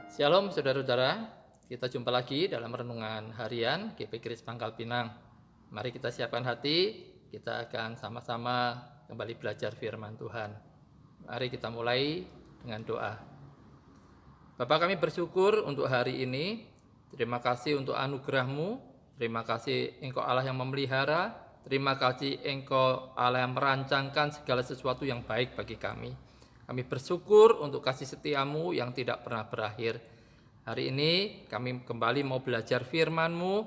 Shalom saudara-saudara, kita jumpa lagi dalam renungan harian GP Kris Pangkal Pinang. Mari kita siapkan hati, kita akan sama-sama kembali belajar firman Tuhan. Mari kita mulai dengan doa. Bapa, kami bersyukur untuk hari ini. Terima kasih untuk anugerah-Mu, terima kasih Engkau Allah yang memelihara, terima kasih Engkau Allah yang merancangkan segala sesuatu yang baik bagi kami. Kami bersyukur untuk kasih setia-Mu yang tidak pernah berakhir. Hari ini kami kembali mau belajar firman-Mu.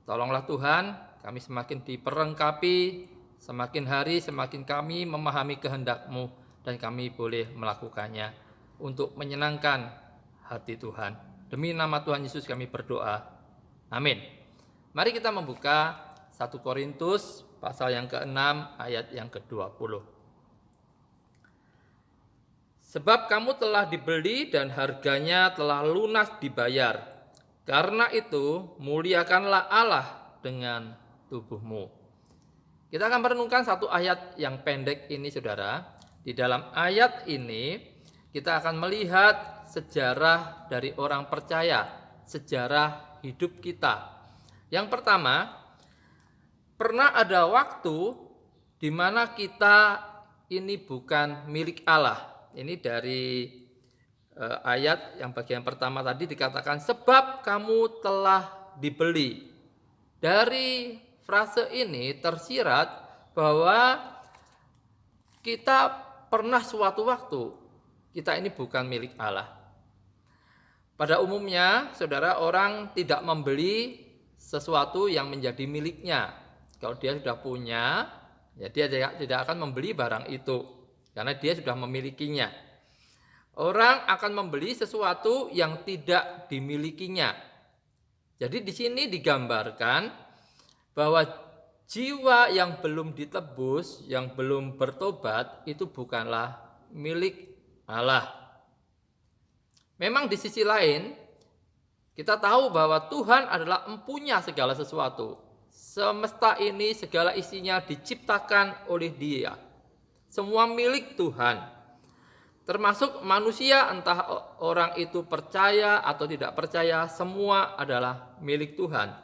Tolonglah Tuhan, kami semakin diperlengkapi, semakin hari semakin kami memahami kehendak-Mu, dan kami boleh melakukannya untuk menyenangkan hati Tuhan. Demi nama Tuhan Yesus kami berdoa. Amin. Mari kita membuka 1 Korintus pasal yang ke-6 ayat yang ke-20. Sebab kamu telah dibeli dan harganya telah lunas dibayar. Karena itu muliakanlah Allah dengan tubuhmu. Kita akan merenungkan satu ayat yang pendek ini saudara. Di dalam ayat ini kita akan melihat sejarah dari orang percaya, sejarah hidup kita. Yang pertama, pernah ada waktu di mana kita ini bukan milik Allah. Ini dari ayat yang bagian pertama tadi dikatakan sebab kamu telah dibeli. Dari frase ini tersirat bahwa kita pernah suatu waktu kita ini bukan milik Allah. Pada umumnya saudara, orang tidak membeli sesuatu yang menjadi miliknya. Kalau dia sudah punya, ya dia tidak akan membeli barang itu karena dia sudah memilikinya. Orang akan membeli sesuatu yang tidak dimilikinya. Jadi di sini digambarkan bahwa jiwa yang belum ditebus, yang belum bertobat, itu bukanlah milik Allah. Memang di sisi lain, kita tahu bahwa Tuhan adalah empunya segala sesuatu. Semesta ini segala isinya diciptakan oleh Dia. Semua milik Tuhan. Termasuk manusia, entah orang itu percaya atau tidak percaya, semua adalah milik Tuhan.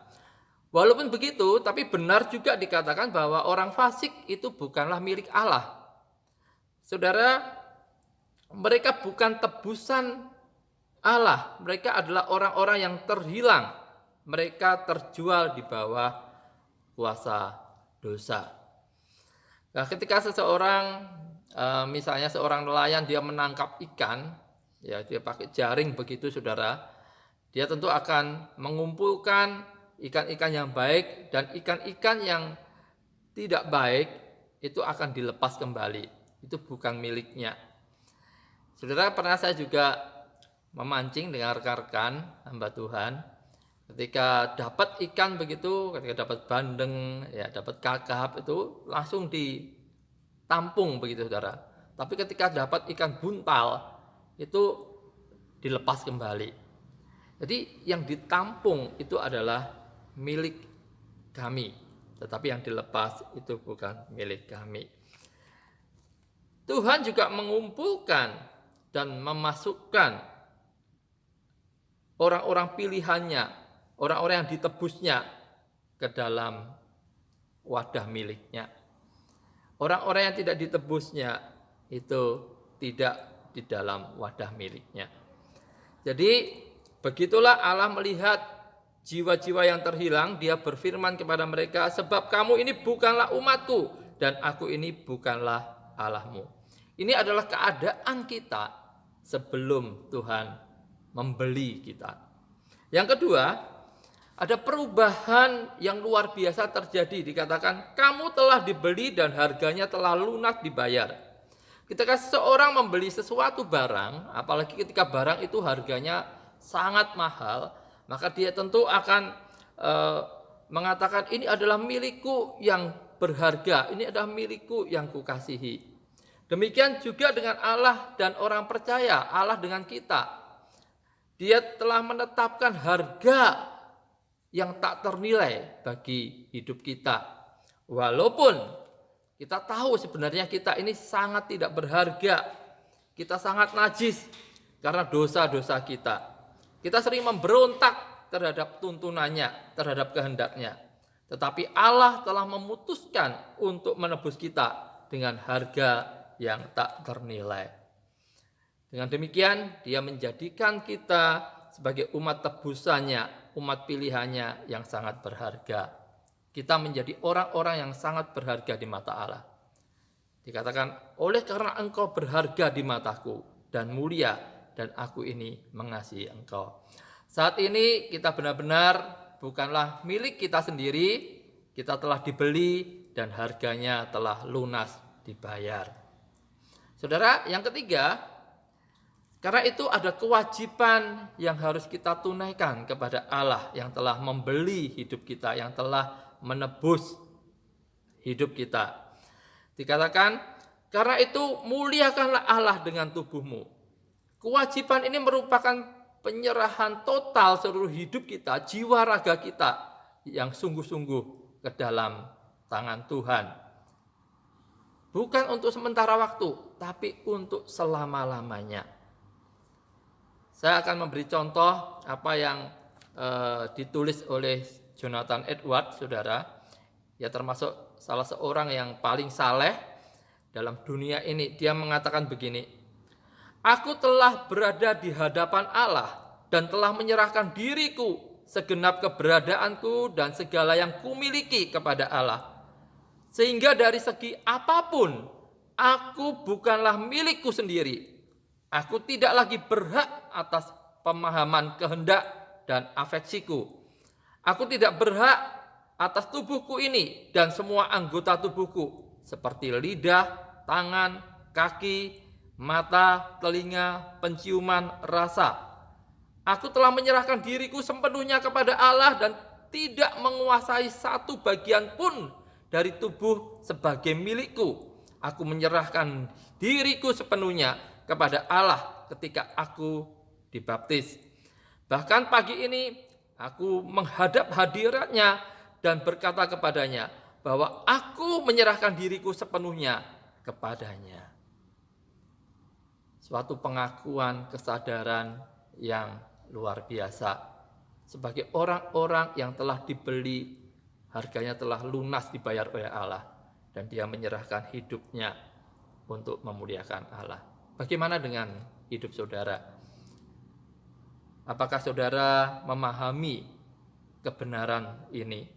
Walaupun begitu, tapi benar juga dikatakan bahwa orang fasik itu bukanlah milik Allah. Saudara, mereka bukan tebusan Allah. Mereka adalah orang-orang yang terhilang. Mereka terjual di bawah kuasa dosa. Nah, ketika seseorang, misalnya seorang nelayan dia menangkap ikan, ya dia pakai jaring begitu saudara, dia tentu akan mengumpulkan ikan-ikan yang baik dan ikan-ikan yang tidak baik itu akan dilepas kembali. Itu bukan miliknya. Saudara, pernah saya juga memancing dengan rekan-rekan hamba Tuhan. Ketika dapat ikan begitu, ketika dapat bandeng, ya dapat kakap itu langsung ditampung begitu saudara. Tapi ketika dapat ikan buntal itu dilepas kembali. Jadi yang ditampung itu adalah milik kami, tetapi yang dilepas itu bukan milik kami. Tuhan juga mengumpulkan dan memasukkan orang-orang pilihannya, orang-orang yang ditebusnya ke dalam wadah miliknya. Orang-orang yang tidak ditebusnya itu tidak di dalam wadah miliknya. Jadi begitulah Allah melihat jiwa-jiwa yang terhilang, Dia berfirman kepada mereka, sebab kamu ini bukanlah umatku dan aku ini bukanlah Allahmu. Ini adalah keadaan kita sebelum Tuhan membeli kita. Yang kedua, ada perubahan yang luar biasa terjadi. Dikatakan kamu telah dibeli dan harganya telah lunas dibayar. Ketika seseorang membeli sesuatu barang, apalagi ketika barang itu harganya sangat mahal, maka dia tentu akan mengatakan ini adalah milikku yang berharga, ini adalah milikku yang kukasihi. Demikian juga dengan Allah dan orang percaya, Allah dengan kita. Dia telah menetapkan harga yang tak ternilai bagi hidup kita. Walaupun kita tahu sebenarnya kita ini sangat tidak berharga, kita sangat najis karena dosa-dosa kita. Kita sering memberontak terhadap tuntunannya, terhadap kehendaknya. Tetapi Allah telah memutuskan untuk menebus kita dengan harga yang tak ternilai. Dengan demikian, Dia menjadikan kita sebagai umat tebusannya, umat pilihannya yang sangat berharga. Kita menjadi orang-orang yang sangat berharga di mata Allah. Dikatakan, oleh karena engkau berharga di mataku dan mulia, dan aku ini mengasihi engkau. Saat ini kita benar-benar bukanlah milik kita sendiri, kita telah dibeli dan harganya telah lunas dibayar. Saudara, yang ketiga, karena itu ada kewajiban yang harus kita tunaikan kepada Allah yang telah membeli hidup kita, yang telah menebus hidup kita. Dikatakan, karena itu muliakanlah Allah dengan tubuhmu. Kewajiban ini merupakan penyerahan total seluruh hidup kita, jiwa raga kita yang sungguh-sungguh ke dalam tangan Tuhan. Bukan untuk sementara waktu, tapi untuk selama-lamanya. Saya akan memberi contoh apa yang ditulis oleh Jonathan Edwards, saudara. Ya, termasuk salah seorang yang paling saleh dalam dunia ini. Dia mengatakan begini, aku telah berada di hadapan Allah dan telah menyerahkan diriku, segenap keberadaanku dan segala yang kumiliki kepada Allah. Sehingga dari segi apapun, aku bukanlah milikku sendiri. Aku tidak lagi berhak atas pemahaman kehendak dan afeksiku. Aku tidak berhak atas tubuhku ini dan semua anggota tubuhku, seperti lidah, tangan, kaki, mata, telinga, penciuman, rasa. Aku telah menyerahkan diriku sepenuhnya kepada Allah dan tidak menguasai satu bagian pun dari tubuh sebagai milikku. Aku menyerahkan diriku sepenuhnya kepada Allah ketika aku dibaptis. Bahkan pagi ini aku menghadap hadiratnya dan berkata kepadanya bahwa aku menyerahkan diriku sepenuhnya kepadanya. Suatu pengakuan kesadaran yang luar biasa. Sebagai orang-orang yang telah dibeli, harganya telah lunas dibayar oleh Allah, dan dia menyerahkan hidupnya untuk memuliakan Allah. Bagaimana dengan hidup saudara? Apakah saudara memahami kebenaran ini?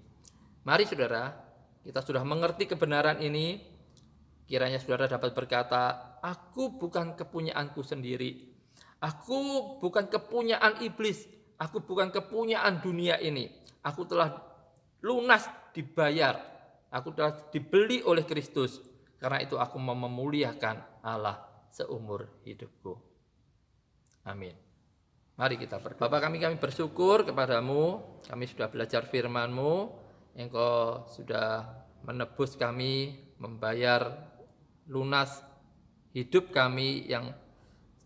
Mari saudara, kita sudah mengerti kebenaran ini, kiranya saudara dapat berkata, aku bukan kepunyaanku sendiri. Aku bukan kepunyaan iblis. Aku bukan kepunyaan dunia ini. Aku telah lunas dibayar. Aku telah dibeli oleh Kristus. Karena itu aku mau memuliakan Allah seumur hidupku. Amin. Mari kita berdoa. Bapa kami bersyukur kepadamu. Kami sudah belajar firman-Mu. Engkau sudah menebus kami, membayar lunas hidup kami yang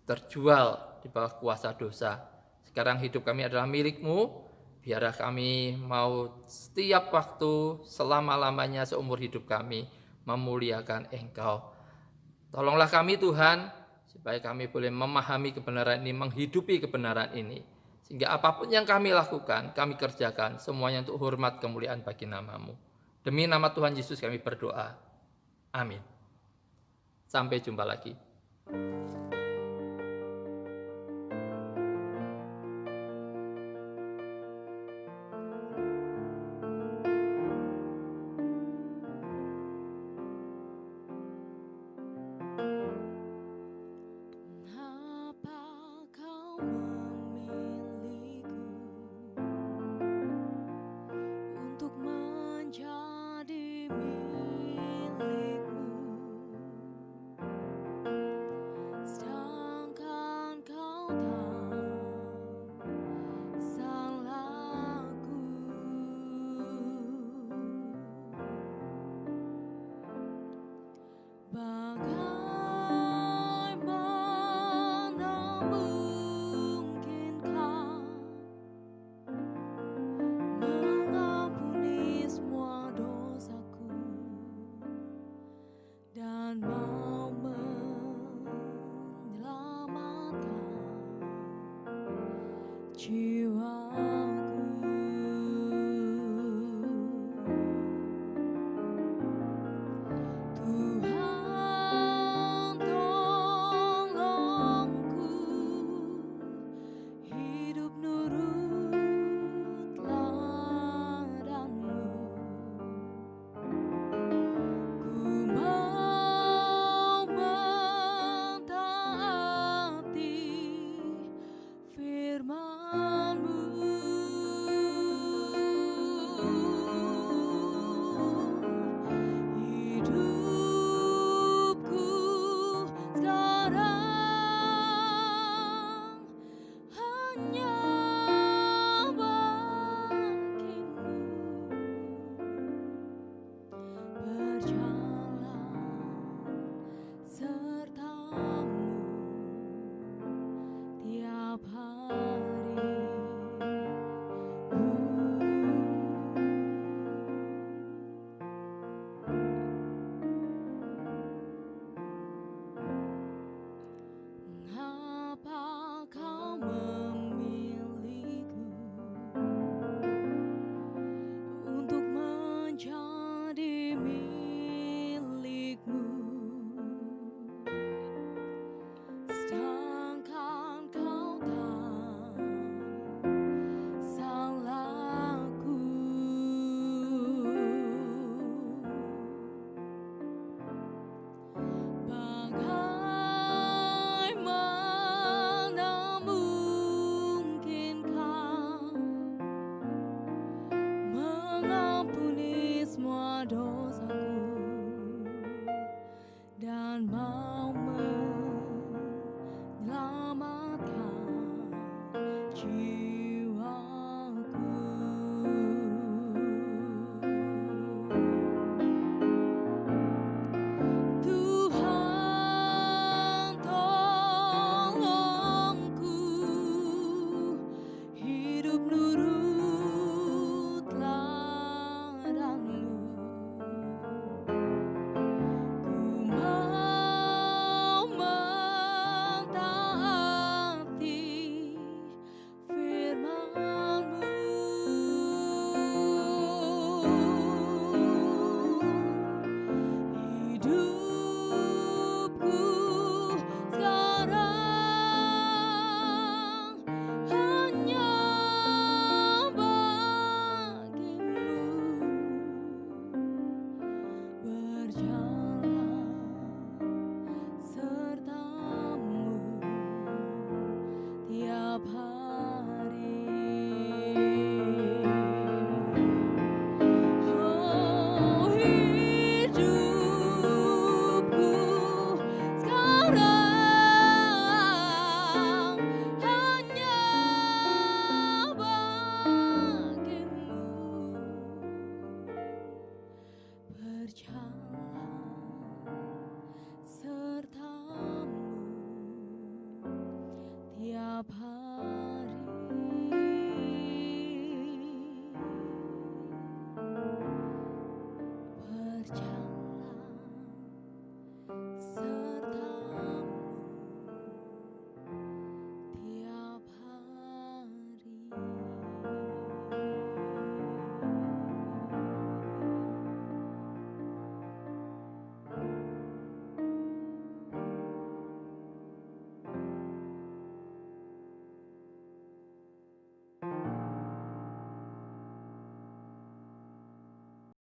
terjual di bawah kuasa dosa. Sekarang hidup kami adalah milik-Mu. Biarlah kami mau setiap waktu, selama-lamanya seumur hidup kami memuliakan Engkau. Tolonglah kami Tuhan, supaya kami boleh memahami kebenaran ini, menghidupi kebenaran ini. Sehingga apapun yang kami lakukan, kami kerjakan, semuanya untuk hormat kemuliaan bagi nama-Mu. Demi nama Tuhan Yesus kami berdoa. Amin. Sampai jumpa lagi. mengampuni semua dosa.